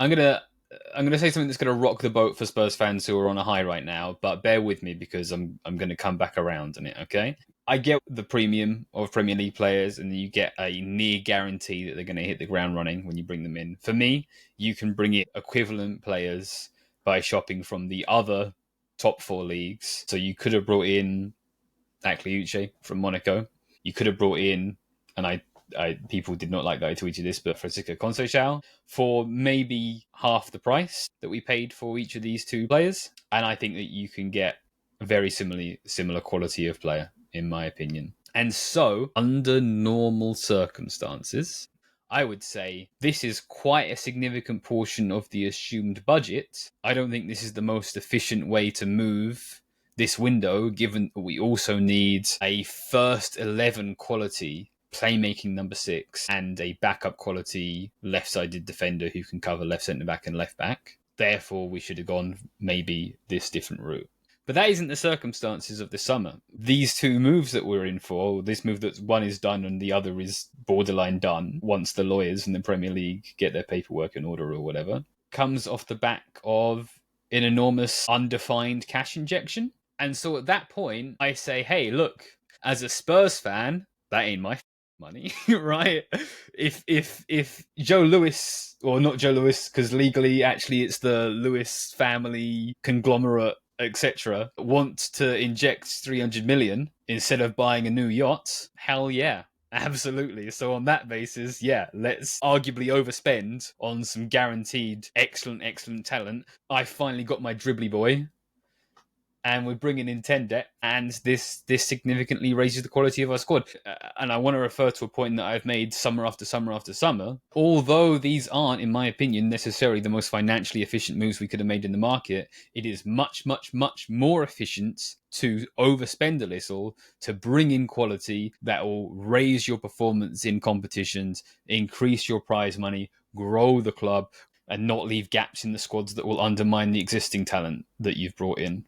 I'm gonna I'm gonna say something that's gonna rock the boat for Spurs fans who are on a high right now, but bear with me because I'm gonna come back around on it. Okay, I get the premium of Premier League players, and you get a near guarantee that they're going to hit the ground running when you bring them in. For me, you can bring in equivalent players by shopping from the other top four leagues. So you could have brought in Akliuche from Monaco. You could have brought in, and people did not like that I tweeted this, but Francisco Conceição for maybe half the price that we paid for each of these two players. And I think that you can get a very similar quality of player, in my opinion. And so, under normal circumstances, I would say this is quite a significant portion of the assumed budget. I don't think this is the most efficient way to move this window, given we also need a first 11 quality playmaking number 6 and a backup quality left-sided defender who can cover left centre back and left back. Therefore, we should have gone maybe this different route. But that isn't the circumstances of the summer. These two moves that we're in for, this move that one is done and the other is borderline done once the lawyers in the Premier League get their paperwork in order or whatever, comes off the back of an enormous undefined cash injection. And so at that point, I say, hey, look, as a Spurs fan, that ain't my money, right? If Joe Lewis, or not Joe Lewis, because legally, actually, it's the Lewis family conglomerate, etc., want to inject 300 million instead of buying a new yacht, hell yeah. Absolutely. So on that basis, yeah, let's arguably overspend on some guaranteed excellent talent. I finally got my dribbly boy, and we're bringing in 10 depth, and this significantly raises the quality of our squad. And I want to refer to a point that I've made summer after summer after summer. Although these aren't, in my opinion, necessarily the most financially efficient moves we could have made in the market, it is much more efficient to overspend a little, to bring in quality that will raise your performance in competitions, increase your prize money, grow the club, and not leave gaps in the squads that will undermine the existing talent that you've brought in.